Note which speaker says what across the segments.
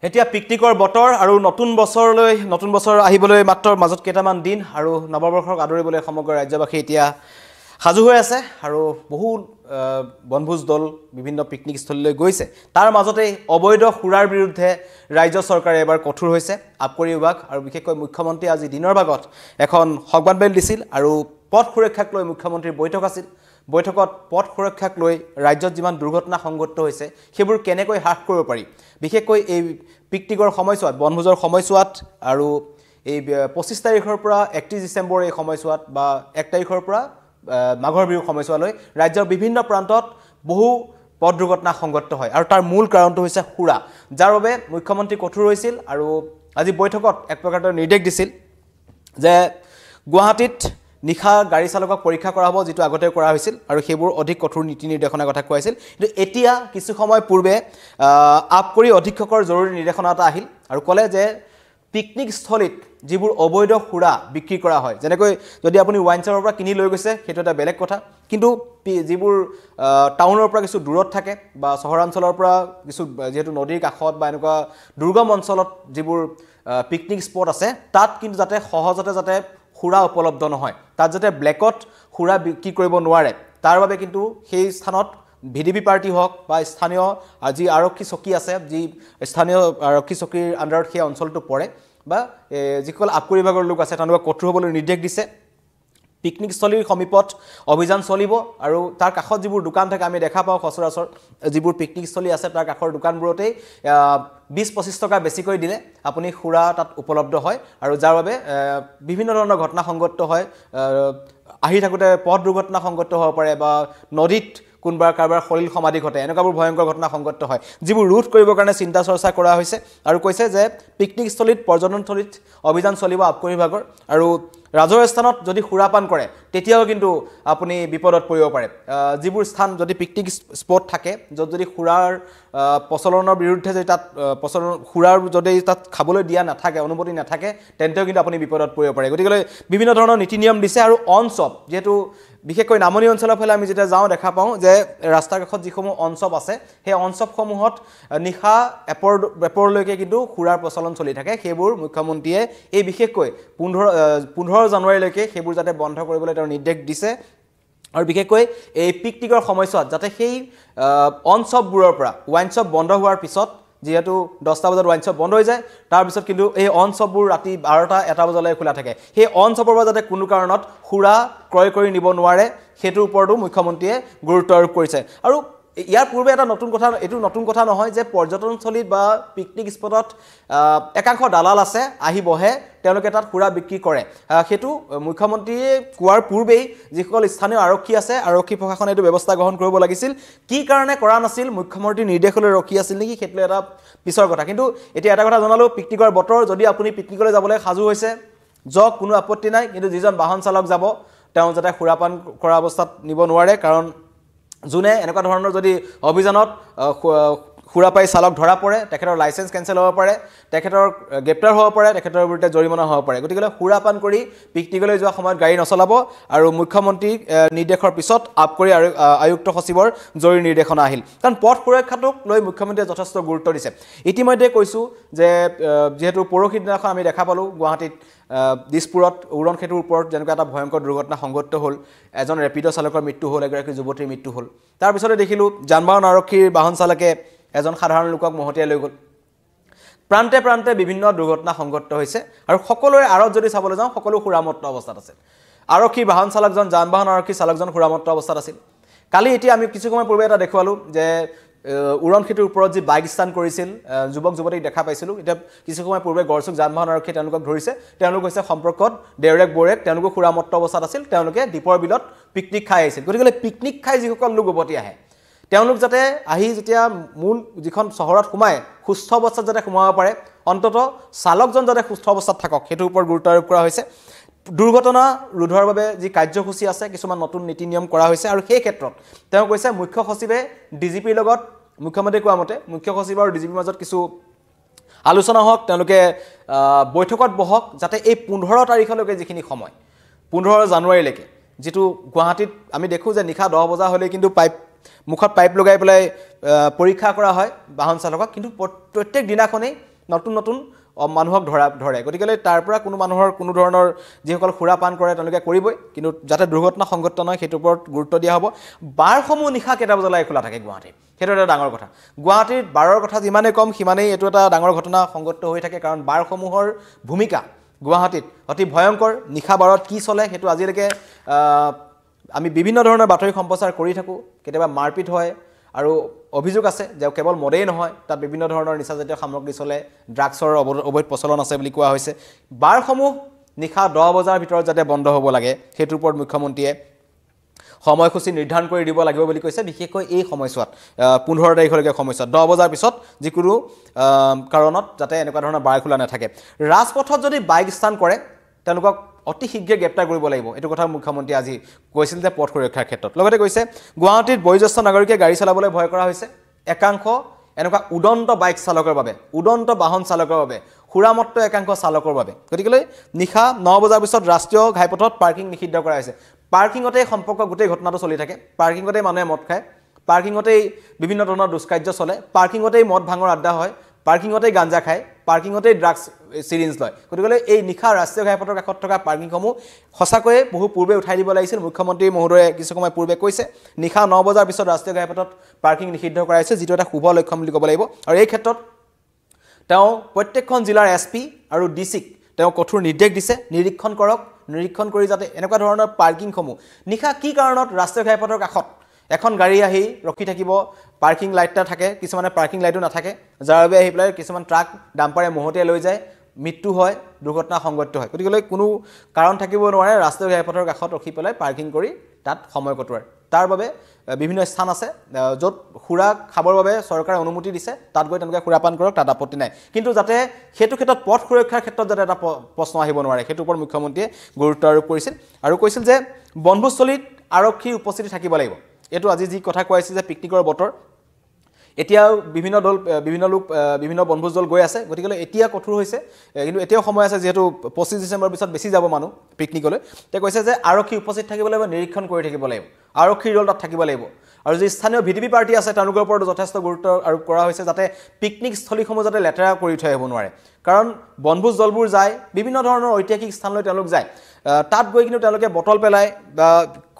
Speaker 1: এতিয়া পিকনিকৰ বতৰ আৰু নতুন বছৰ আহিবলৈ মাত্ৰ মাজত কেইটামান দিন আৰু নৱবৰ্ষক আদৰিবলৈ সমগ্ৰ ৰাজ্যবাসী এতিয়া সাজু হৈ আছে আৰু বহু বনভোজ দল বিভিন্ন পিকনিক স্থললৈ গৈছে তাৰ মাজতে অবৈধ খুৰাৰ বিৰুদ্ধে ৰাজ্য চৰকাৰে এবাৰ কঠোৰ হৈছে আবকাৰী বিভাগ আৰু বিশেষকৈ মুখ্যমন্ত্ৰী আজি দিনৰ ভাগত এখন সংবাদমেল দিছিল আৰু পথ সুৰক্ষাক লৈ মুখ্যমন্ত্ৰীৰ বৈঠক আছিল বৈঠকত পথ সুৰক্ষাক লৈ ৰাজ্যত যিমান দুৰ্ঘটনা সংঘটিত হৈছে সেইবোৰ কেনেকৈ হ্ৰাস কৰিব পাৰি বিশেষকৈ এই পিকনিকৰ সময়ছোৱাত বনভোজৰ সময়ছোৱাত আৰু এই 25 তাৰিখৰ পৰা 31 ডিসেম্বৰ এই সময়ছোৱাত বা 1 তাৰিখৰ পৰা মাঘৰ বিহুৰ সময়ছোৱালৈ ৰাজ্যৰ বিভিন্ন প্ৰান্তত বহু পথ দুৰ্ঘটনা সংঘটিত হয় আৰু তাৰ মূল কাৰণটো হৈছে খুৰা যাৰ বাবে মুখ্যমন্ত্ৰী কঠোৰ হৈছিল আৰু আজি বৈঠকত এক প্ৰকাৰৰ নিৰ্দেশ দিছিল যে গুৱাহাটীত নিখা গাড়ী চালকক পৰীক্ষা কৰা হ'ব যেটো আগতে কৰা হৈছিল আৰু সেইবোৰ অধিক কঠোৰ নীতি নিৰ্দেশনাৰ কথা কোৱাইছিল কিন্তু এতিয়া কিছু সময় পূৰ্বে আবকাৰী অধীক্ষকৰ জৰুৰী নিৰ্দেশনা এটা আহিল আৰু ক'লে যে পিকনিক স্থলিত যিবোৰ অবৈধ খুৰা বিক্ৰী কৰা হয় যেনেকৈ যদি আপুনি ওয়াইন শ্বপৰ পৰা কিনি লৈ গৈছে সেইটো এটা বেলেগ কথা কিন্তু যিবোৰ টাউনৰ পৰা কিছু দূৰত থাকে বা চহৰাঞ্চলৰ পৰা কিছু যেহেতু নদীৰ কাষত বা এনেকুৱা দুৰ্গম অঞ্চলত যিবোৰ পিকনিক স্পট আছে তাত কিন্তু যাতে সহজতে যাতে খুৰা উপলব্ধ নহয় তাত যাতে ব্লেকত খুৰা বিক্ৰী কৰিব নোৱাৰে তাৰ বাবে কিন্তু সেই স্থানত ভিডিপি পাৰ্টি হওক বা স্থানীয় আজি আৰক্ষী চকী আছে যি স্থানীয় আৰক্ষী চকীৰ আন্ডাৰত সেই অঞ্চলটো পৰে বা যিসকল আবকাৰী বিভাগৰ লোক আছে তেওঁলোকক কঠোৰ হ'বলৈ নিৰ্দেশ দিছে পিকনিক স্থলীৰ সমীপত অভিযান চলিব আৰু তাৰ কাষত যিবোৰ দোকান থাকে আমি দেখা পাওঁ সচৰাচৰ যিবোৰ পিকনিক স্থলী আছে তাৰ কাষৰ দোকানবোৰতেই 20-25 টকা বেছিকৈ দিলে আপুনি খুৰা তাত উপলব্ধ হয় আৰু যাৰ বাবে বিভিন্ন ধৰণৰ ঘটনা সংঘটিত হয় আহি থাকোতে পথ দুৰ্ঘটনা সংঘটিত হ'ব পাৰে বা নদীত কোনবাৰ কাৰবাৰ খলিল সমাধি ঘটে এনেকুৱাবোৰ ভয়ংকৰ ঘটনা সংঘটিত হয় যিবোৰ ৰোধ কৰিবৰ কাৰণে চিন্তা চৰ্চা কৰা হৈছে আৰু কৈছে যে পিকনিক স্থলীত পৰ্যটনস্থলীত অভিযান চলিব আবকাৰী বিভাগৰ আৰু ৰাজহুৱা স্থানত যদি খুৰাপান কৰে তেতিয়াও কিন্তু আপুনি বিপদত পৰিব পাৰে যিবোৰ স্থান যদি পিকনিক স্পট থাকে যত যদি খুৰাৰ প্ৰচলনৰ বিৰুদ্ধে যদি তাত প্ৰচলন খুৰাৰ যদি তাত খাবলৈ দিয়া নাথাকে অনুমতি নাথাকে তেন্তেও কিন্তু আপুনি বিপদত পৰিব পাৰে গতিকে বিভিন্ন ধৰণৰ নীতি নিয়ম দিছে আৰু অনচপ যেহেতু বিশেষকৈ নামনি অঞ্চলৰ ফালে আমি যেতিয়া যাওঁ দেখা পাওঁ যে ৰাস্তাৰ কাষত যিসমূহ অনচপ আছে সেই অনচপসমূহত নিখা এপৰলৈকে কিন্তু খুৰাৰ প্ৰচলন চলি থাকে সেইবোৰ মুখ্যমন্ত্ৰীয়ে এই বিশেষকৈ 15 জানুৱাৰীলৈকে সেইবোৰ যাতে বন্ধ কৰিবলৈ তেওঁ নিৰ্দেশ দিছে আৰু বিশেষকৈ এই পিকনিকৰ সময়ছোৱাত যাতে সেই অনচপবোৰৰ পৰা ওয়াইন শ্বপ বন্ধ হোৱাৰ পিছত যেহেতু 10টা বজাত ওয়াইন শ্বপ বন্ধ হৈ যায় তাৰ পিছত কিন্তু এই অনচপবোৰ ৰাতি 12টা 1টা বজালৈ খোলা থাকে সেই অনচপৰ পৰা যাতে কোনো কাৰণত খুৰা ক্ৰয় কৰি নিব নোৱাৰে হেতুৰ ওপৰতো মুখ্যমন্ত্ৰীয়ে গুৰুত্ব আৰোপ কৰিছে আৰু ইয়াৰ পূৰ্বে এটা নতুন কথা এটো নতুন কথা নহয় যে পৰ্যটনস্থলীত বা পিকনিক স্পটত একাংশ দালাল আছে আহি বহে তেওঁলোকে তাত খুৰা বিক্ৰী কৰে হেতু মুখ্যমন্ত্ৰীয়ে কোৱাৰ পূৰ্বেই যিসকল স্থানীয় আৰক্ষী আছে আৰক্ষী প্ৰশাসনে এটো ব্যৱস্থা গ্ৰহণ কৰিব লাগিছিল কি কাৰণে কৰা নাছিল মুখ্যমন্ত্ৰীৰ নিৰ্দেশলৈ ৰখি আছিল নেকি হেতু এটা পিছৰ কথা কিন্তু এতিয়া এটা কথা জনালো পিকনিকৰ বতৰ যদি আপুনি পিকনিকলৈ যাবলৈ সাজু হৈছে যক কোনো আপত্তি নাই কিন্তু যিজন বাহন চালক যাব তেওঁ যাতে খুৰাপান কৰা অৱস্থাত নিব নোৱাৰে কাৰণ জুনে এনেকুৱা ধৰণৰ যদি অভিযানত খুৰা পাই চালক ধৰা পৰে তেখেতৰ লাইসেন্স কেনসেল হ'ব পাৰে তেখেতৰ গ্ৰেপ্তাৰ হ'ব পাৰে তেখেতৰ বিৰুদ্ধে জৰিমনা হ'ব পাৰে গতিকে খুৰাপান কৰি পিকনিকলৈ যোৱা সময়ত গাড়ী নচলাব আৰু মুখ্যমন্ত্ৰী নিৰ্দেশৰ পিছত আবকাৰী আয়ুক্ত সচিবৰ জৰুৰী নিৰ্দেশনা আহিল কাৰণ পথ সুৰক্ষাটোক লৈ মুখ্যমন্ত্ৰীয়ে যথেষ্ট গুৰুত্ব দিছে ইতিমধ্যে কৈছো যে যেহেতু পৰহি দিনাখন আমি দেখা পালো গুৱাহাটীত দিছপুৰত উৰণ খেতুৰ ওপৰত যেনেকুৱা এটা ভয়ংকৰ দুৰ্ঘটনা সংঘটিত হ'ল এজন ৰেপিডো চালকৰ মৃত্যু হ'ল এগৰাকী যুৱতীৰ মৃত্যু হ'ল তাৰ পিছতে দেখিলো যানবাহন আৰক্ষীৰ বাহন চালকে এজন সাধাৰণ লোকক মহতিয়াই লৈ গ'ল প্ৰান্তে প্ৰান্তে বিভিন্ন দুৰ্ঘটনা সংঘটিত হৈছে আৰু সকলোৰে আৰত যদি চাবলৈ যাওঁ সকলো খুৰামত্ত অৱস্থাত আছে আৰক্ষী বাহন চালকজন যানবাহন আৰক্ষী চালকজন খুৰামত্ত অৱস্থাত আছিল কালি এতিয়া আমি কিছু সময় পূৰ্বে এটা দেখুৱালো যে উৰণ খেতুৰ ওপৰত যি বাইক ষ্টান কৰিছিল যুৱক যুৱতীক দেখা পাইছিলো এটা কিছু সময় পূৰ্বে গড়চুক যানবাহন আৰক্ষী তেওঁলোকক ধৰিছে তেওঁলোক হৈছে সম্পৰ্কত দেউৰেক বৰেক তেওঁলোক খুৰামত্ত অৱস্থাত আছিল তেওঁলোকে দীপৰ বিলত পিকনিক খাই আহিছিল গতিকে পিকনিক খাই যিসকল লোক উভতি আহে তেওঁলোক যাতে আহি যেতিয়া মূল যিখন চহৰত সোমায় সুস্থ অৱস্থাত যাতে সোমাব পাৰে অন্তত চালকজন যাতে সুস্থ অৱস্থাত থাকক হেতুৰ ওপৰত গুৰুত্ব আৰোপ কৰা হৈছে দুৰ্ঘটনা ৰোধৰ বাবে যি কাৰ্যসূচী আছে কিছুমান নতুন নীতি নিয়ম কৰা হৈছে আৰু সেই ক্ষেত্ৰত তেওঁ কৈছে মুখ্য সচিবে ডিজিপিৰ লগত মুখ্যমন্ত্ৰী কোৱা মতে মুখ্য সচিব আৰু ডিজিপিৰ মাজত কিছু আলোচনা হওক তেওঁলোকে বৈঠকত বহক যাতে এই 15 তাৰিখলৈকে যিখিনি সময় 15 জানুৱাৰীলৈকে যেটো গুৱাহাটীত আমি দেখো যে নিখা 10 বজা হলে কিন্তু পাইপ মুখত পাইপ লগাই পেলাই পৰীক্ষা কৰা হয় বাহন চালকক কিন্তু প্ৰত্যেক দিনাখনেই নতুন নতুন মানুহক ধৰে গতিকে তাৰ পৰা কোনো মানুহৰ কোনো ধৰণৰ যিসকল সুৰা পান কৰে তেওঁলোকে কৰিবই কিন্তু যাতে দুৰ্ঘটনা সংঘটিত নহয় সেইটোৰ ওপৰত গুৰুত্ব দিয়া হ'ব বাৰসমূহ নিশা কেইটা বজালৈ খোলা থাকে গুৱাহাটীত সেইটো এটা ডাঙৰ কথা গুৱাহাটীত বাৰৰ কথা যিমানেই কম সিমানেই এইটো এটা ডাঙৰ ঘটনা সংঘটিত হৈ থাকে কাৰণ বাৰসমূহৰ ভূমিকা গুৱাহাটীত অতি ভয়ংকৰ নিশা বাৰত কি চলে সেইটো আজিলৈকে আমি বিভিন্ন ধৰণৰ বাতৰি সম্প্ৰচাৰ কৰি থাকোঁ কেতিয়াবা মাৰপিট হয় আৰু অভিযোগ আছে যে কেৱল মদেই নহয় তাত বিভিন্ন ধৰণৰ নিচাজাতীয় সামগ্ৰী চলে ড্ৰাগছৰ অবৈধ প্ৰচলন আছে বুলি কোৱা হৈছে বাৰসমূহ নিশা 10 বজাৰ ভিতৰত যাতে বন্ধ হ'ব লাগে সেইটোৰ ওপৰত মুখ্যমন্ত্ৰীয়ে সময়সূচী নিৰ্ধাৰণ কৰি দিব লাগিব বুলি কৈছে বিশেষকৈ এই সময়ছোৱাত 15 তাৰিখলৈকে সময়ছোৱাত 10 বজাৰ পিছত যিকোনো কাৰণত যাতে এনেকুৱা ধৰণৰ বাৰ খোলা নাথাকে ৰাজপথত যদি বাইক স্থান কৰে তেওঁলোকক অতি শীঘ্ৰে গ্ৰেপ্তাৰ কৰিব লাগিব এইটো কথা মুখ্যমন্ত্ৰী আজি কৈছিল যে পথ সুৰক্ষাৰ ক্ষেত্ৰত লগতে কৈছে গুৱাহাটীত বয়োজ্যেষ্ঠ নাগৰিকে গাড়ী চলাবলৈ ভয় কৰা হৈছে একাংশ এনেকুৱা উদন্ত বাইক চালকৰ বাবে উদন্ত বাহন চালকৰ বাবে সুৰামত্ত একাংশ চালকৰ বাবে গতিকে নিশা 9 বজাৰ পিছত ৰাষ্ট্ৰীয় ঘাইপথত পাৰ্কিং নিষিদ্ধ কৰা হৈছে পাৰ্কিংতে সম্পৰ্ক গোটেই ঘটনাটো চলি থাকে পাৰ্কিংতে মানুহে মদ খায় পাৰ্কিংতে বিভিন্ন ধৰণৰ দুষ্কাৰ্য চলে পাৰ্কিংতে মদ ভাঙৰ আড্ডা হয় পাৰ্কিংতে গাঞ্জা খায় পাৰ্কিংতে ড্ৰাগছ সিৰিঞ্জ লয় গতিকে এই নিশা ৰাষ্ট্ৰীয় ঘাইপথৰ কাষত থকা পাৰ্কিংসমূহ সঁচাকৈয়ে বহু পূৰ্বে উঠাই দিব লাগিছিল মুখ্যমন্ত্ৰী মহোদয়ে কিছু সময় পূৰ্বে কৈছে নিশা 9 বজাৰ পিছত ৰাষ্ট্ৰীয় ঘাইপথত পাৰ্কিং নিষিদ্ধ কৰা হৈছে যিটো এটা শুভ লক্ষণ বুলি ক'ব লাগিব আৰু এই ক্ষেত্ৰত তেওঁ প্ৰত্যেকখন জিলাৰ এছপি আৰু ডিচিক তেওঁ কঠোৰ নিৰ্দেশ দিছে নিৰীক্ষণ কৰক নিৰীক্ষণ কৰি যাতে এনেকুৱা ধৰণৰ পাৰ্কিংসমূহ নিশা কি কাৰণত ৰাষ্ট্ৰীয় ঘাইপথৰ কাষত এখন গাড়ী আহি ৰখি থাকিব পাৰ্কিং লাইটটা থাকে কিছুমানে পাৰ্কিং লাইটো নাথাকে যাৰ বাবে আহি পেলাই কিছুমান ট্ৰাক ডাম্পাৰে মহতিয়াই লৈ যায় মৃত্যু হয় দুৰ্ঘটনা সংঘটিত হয় গতিকে কোনো কাৰণ থাকিব নোৱাৰে ৰাষ্ট্ৰীয় ঘাইপথৰ কাষত ৰখি পেলাই পাৰ্কিং কৰি তাত সময় কটোৱাৰ তাৰ বাবে বিভিন্ন স্থান আছে য'ত সুৰা খাবৰ বাবে চৰকাৰে অনুমতি দিছে তাত গৈ তেওঁলোকে সুৰাপান কৰক তাত আপত্তি নাই কিন্তু যাতে সেইটো ক্ষেত্ৰত পথ সুৰক্ষাৰ ক্ষেত্ৰত যাতে এটা প্ৰশ্ন আহিব নোৱাৰে সেইটো ওপৰত মুখ্যমন্ত্ৰীয়ে গুৰুত্ব আৰোপ কৰিছিল আৰু কৈছিল যে বনভোজস্থলীত আৰক্ষীৰ উপস্থিতি থাকিব লাগিব এইটো আজি যি কথা কোৱাইছে যে পিকনিকৰ বতৰ এতিয়াও বিভিন্ন লোক বিভিন্ন বনভোজ দল গৈ আছে গতিকে এতিয়া কঠোৰ হৈছে কিন্তু এতিয়াও সময় আছে যেহেতু 25 ডিসেম্বৰ পিছত বেছি যাব মানুহ পিকনিকলৈ তে কৈছে যে আৰক্ষী উপস্থিত থাকিব লাগিব নিৰীক্ষণ কৰি থাকিব লাগিব আৰক্ষীৰ দল তাত থাকিব লাগিব আৰু যে স্থানীয় ভিডিপি পাৰ্টি আছে তেওঁলোকৰ ওপৰত যথেষ্ট গুৰুত্ব আৰোপ কৰা হৈছে যাতে পিকনিক স্থলীসমূহ যাতে লেতেৰা কৰি থৈ আহিব নোৱাৰে কাৰণ বনভোজ দলবোৰ যায় বিভিন্ন ধৰণৰ ঐতিহাসিক স্থানলৈ তেওঁলোক যায় তাত গৈ কিন্তু তেওঁলোকে বটল পেলায় বা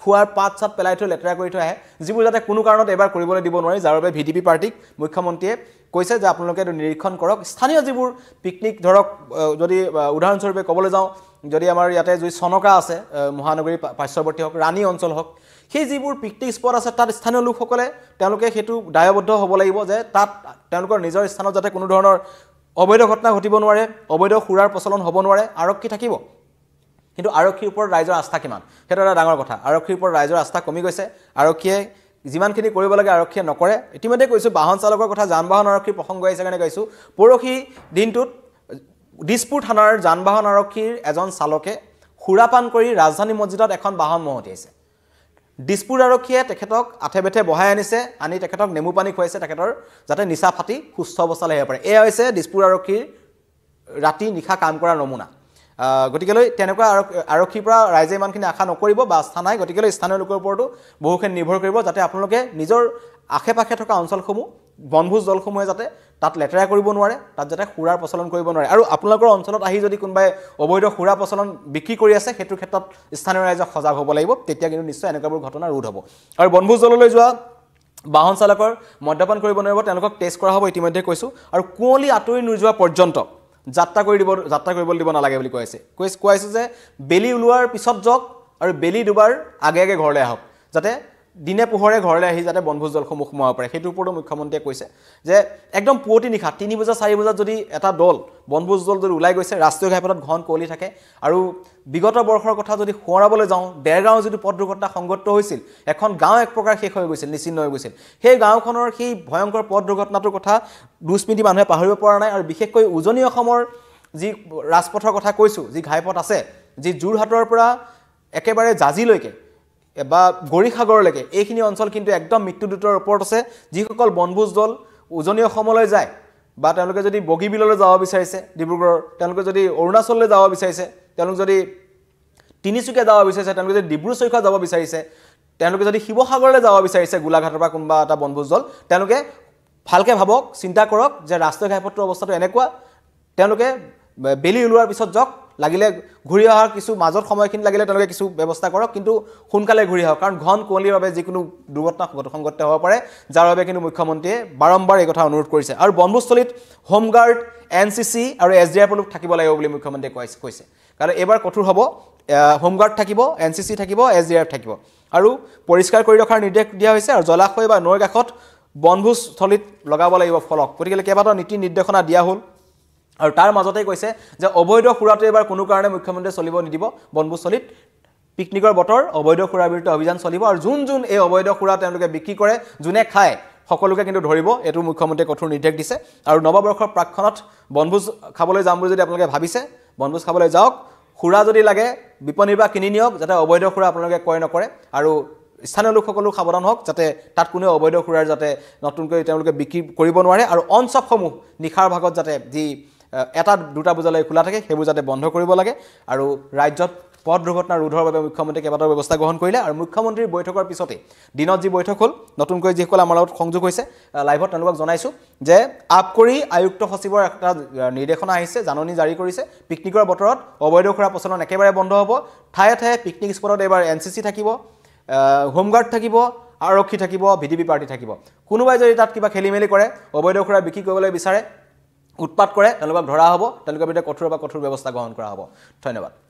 Speaker 1: খুৱাৰ পাত চাত পেলাই থৈ লেতেৰা কৰি থৈ আহে যিবোৰ যাতে কোনো কাৰণত এবাৰ কৰিবলৈ দিব নোৱাৰে যাৰ বাবে ভিডিপি পাৰ্টিক মুখ্যমন্ত্ৰীয়ে কৈছে যে আপোনালোকে এইটো নিৰীক্ষণ কৰক স্থানীয় যিবোৰ পিকনিক ধৰক যদি উদাহৰণস্বৰূপে ক'বলৈ যাওঁ যদি আমাৰ ইয়াতে যদি চনকা আছে মহানগৰী পাৰ্শ্বৱৰ্তী হওক ৰাণী অঞ্চল হওক সেই যিবোৰ পিকনিক স্পট আছে তাত স্থানীয় লোকসকলে তেওঁলোকে সেইটো দায়বদ্ধ হ'ব লাগিব যে তাত তেওঁলোকৰ নিজৰ স্থানত যাতে কোনো ধৰণৰ অবৈধ ঘটনা ঘটিব নোৱাৰে অবৈধ সুৰাৰ প্ৰচলন হ'ব নোৱাৰে আৰক্ষী থাকিব কিন্তু আৰক্ষীৰ ওপৰত ৰাইজৰ আস্থা কিমান সেইটো এটা ডাঙৰ কথা আৰক্ষীৰ ওপৰত ৰাইজৰ আস্থা কমি গৈছে আৰক্ষীয়ে যিমানখিনি কৰিব লাগে আৰক্ষীয়ে নকৰে ইতিমধ্যে কৈছোঁ বাহন চালকৰ কথা যান বাহন আৰক্ষীৰ প্ৰসংগ আহিছে কাৰণে কৈছোঁ পৰহি দিনটোত দিছপুৰ থানাৰ যান বাহন আৰক্ষীৰ এজন চালকে সুৰাপান কৰি ৰাজধানী মছজিদত এখন বাহন মহতিয়াইছে দিছপুৰ আৰক্ষীয়ে তেখেতক আঠেবেঠে বহাই আনিছে আনি তেখেতক নেমু পানী খুৱাইছে তেখেতৰ যাতে নিচা ফাটি সুস্থ অৱস্থালৈ আহিব পাৰে এয়া হৈছে দিছপুৰ আৰক্ষীৰ ৰাতি নিশা কাম কৰা নমুনা গতিকে তেনেকুৱা আৰক্ষীৰ পৰা ৰাইজে ইমানখিনি আশা নকৰিব বা স্থানাই গতিকে স্থানীয় লোকৰ ওপৰতো বহুখিনি নিৰ্ভৰ কৰিব যাতে আপোনালোকে নিজৰ আশে পাশে থকা অঞ্চলসমূহ বনভোজ দলসমূহে যাতে তাত লেতেৰা কৰিব নোৱাৰে তাত যাতে সুৰাৰ প্ৰচলন কৰিব নোৱাৰে আৰু আপোনালোকৰ অঞ্চলত আহি যদি কোনোবাই অবৈধ সুৰা প্ৰচলন বিক্ৰী কৰি আছে সেইটো ক্ষেত্ৰত স্থানীয় ৰাইজক সজাগ হ'ব লাগিব তেতিয়া কিন্তু নিশ্চয় এনেকুৱাবোৰ ঘটনা ৰোধ হ'ব আৰু বনভোজ দললৈ যোৱা বাহন চালকৰ মদ্যপান কৰিব নোৱাৰিব তেওঁলোকক টেষ্ট কৰা হ'ব ইতিমধ্যে কৈছোঁ আৰু কুঁৱলী আঁতৰি নোযোৱা পৰ্যন্ত যাত্ৰা কৰিবলৈ দিব নালাগে বুলি কৈছে যে বেলি ওলোৱাৰ পিছত যাওক আৰু বেলি দুবাৰ আগে আগে ঘৰলৈ আহক যাতে দিনে পোহৰে ঘৰলৈ আহি যাতে বনভোজ দলসমূহ সোমাব পাৰে সেইটোৰ ওপৰতো মুখ্যমন্ত্ৰীয়ে কৈছে যে একদম পুৱতি নিশা 3 বজা 4 বজাত যদি এটা দল বনভোজ দল যদি ওলাই গৈছে ৰাষ্ট্ৰীয় ঘাইপথত ঘন কুঁৱলী থাকে আৰু বিগত বৰ্ষৰ কথা যদি সোঁৱৰাবলৈ যাওঁ দেৰগাঁও যিটো পথ দুৰ্ঘটনা সংঘটিত হৈছিল এখন গাঁও এক প্ৰকাৰ শেষ হৈ গৈছিল নিশ্চিন্ন হৈ গৈছিল সেই গাঁওখনৰ সেই ভয়ংকৰ পথ দুৰ্ঘটনাটোৰ কথা দুস্মৃতি মানুহে পাহৰিব পৰা নাই আৰু বিশেষকৈ উজনি অসমৰ যি ৰাজপথৰ কথা কৈছোঁ যি ঘাইপথ আছে যি যোৰহাটৰ পৰা একেবাৰে জাজিলৈকে বা গৰিসাগৰলৈকে এইখিনি অঞ্চল কিন্তু একদম মৃত্যুদূতৰ ওপৰত আছে যিসকল বনভোজ দল উজনি অসমলৈ যায় বা তেওঁলোকে যদি বগীবিললৈ যাব বিচাৰিছে ডিব্ৰুগড়ৰ তেওঁলোকে যদি অৰুণাচললৈ যাব বিচাৰিছে তেওঁলোক যদি তিনিচুকীয়া যাব বিচাৰিছে তেওঁলোকে যদি ডিব্ৰু চৈখোৱা যাব বিচাৰিছে তেওঁলোকে যদি শিৱসাগৰলৈ যাব বিচাৰিছে গোলাঘাটৰ পৰা কোনোবা এটা বনভোজ দল তেওঁলোকে ভালকৈ ভাবক চিন্তা কৰক যে ৰাষ্ট্ৰীয় ঘাইপথৰ অৱস্থাটো এনেকুৱা তেওঁলোকে বেলি ওলোৱাৰ পিছত যাওক লাগিলে ঘূৰি অহাৰ কিছু মাজত সময়খিনি লাগিলে তেওঁলোকে কিছু ব্যৱস্থা কৰক কিন্তু সোনকালে ঘূৰি আহক কাৰণ ঘন কুঁৱলীৰ বাবে যিকোনো দুৰ্ঘটনা সংঘটিত হ'ব পাৰে যাৰ বাবে কিন্তু মুখ্যমন্ত্ৰীয়ে বাৰম্বাৰ এই কথা অনুৰোধ কৰিছে আৰু বনভোজস্থলীত হোমগাৰ্ড NCC আৰু SDR লোক থাকিব লাগিব বুলি মুখ্যমন্ত্ৰীয়ে কৈছে কাৰণ এইবাৰ কঠোৰ হ'ব হোমগাৰ্ড থাকিব NCC থাকিব SDR থাকিব আৰু পৰিষ্কাৰ কৰি ৰখাৰ নিৰ্দেশ দিয়া হৈছে আৰু জলাশয় বা নৈৰ কাষত বনভোজস্থলীত লগাব লাগিব ফলক গতিকে কেইবাটাও নীতি নিৰ্দেশনা দিয়া হ'ল আৰু তাৰ মাজতে কৈছে যে অবৈধ সুৰাটো এবাৰ কোনো কাৰণে মুখ্যমন্ত্ৰীয়ে চলিব নিদিব বনভোজস্থলীত পিকনিকৰ বতৰ অবৈধ সুৰাৰ বিৰুদ্ধে অভিযান চলিব আৰু যোন এই অবৈধ সুৰা তেওঁলোকে বিক্ৰী কৰে যোনে খায় সকলোকে কিন্তু ধৰিব এটো মুখ্যমন্ত্ৰীয়ে কঠোৰ নিৰ্দেশ দিছে আৰু নৱবৰ্ষৰ প্ৰাক্ষণত বনভোজ খাবলৈ যাম বুলি যদি আপোনালোকে ভাবিছে বনভোজ খাবলৈ যাওক সুৰা যদি লাগে বিপণীৰ পৰা কিনি নিয়ক যাতে অবৈধ সুৰা আপোনালোকে ক্ৰয় নকৰে আৰু স্থানীয় লোকসকলো সাৱধান হওক যাতে তাত কোনো অবৈধ সুৰাৰ যাতে নতুনকৈ তেওঁলোকে বিক্ৰী কৰিব নোৱাৰে আৰু অনচপসমূহ নিখাৰ ভাগত যাতে যি এটা দুটা বজালৈ খোলা থাকে সেইবোৰ যাতে বন্ধ কৰিব লাগে আৰু ৰাজ্যত পথ দুৰ্ঘটনা ৰোধৰ বাবে মুখ্যমন্ত্ৰীয়ে কেইবাটাও ব্যৱস্থা গ্ৰহণ কৰিলে আৰু মুখ্যমন্ত্ৰীৰ বৈঠকৰ পিছতে দিনত যি বৈঠক হ'ল নতুনকৈ যিসকল আমাৰ লগত সংযোগ হৈছে লাইভত তেওঁলোকক জনাইছোঁ যে আবকাৰী আয়ুক্ত সচিবৰ এটা নিৰ্দেশনা আহিছে জাননী জাৰি কৰিছে পিকনিকৰ বতৰত অবৈধ সুৰা প্ৰচলন একেবাৰে বন্ধ হ'ব ঠায়ে ঠায়ে পিকনিক স্পটত এবাৰ NCC থাকিব হোমগাৰ্ড থাকিব আৰক্ষী থাকিব VDP পাৰ্টি থাকিব কোনোবাই যদি তাত কিবা খেলিমেলি কৰে অবৈধ সুৰা বিক্ৰী কৰিবলৈ বিচাৰে উৎপাত কৰে তেওঁলোকক ধৰা হ'ব তেওঁলোকৰ বিৰুদ্ধে কঠোৰ ব্যৱস্থা গ্ৰহণ কৰা হ'ব ধন্যবাদ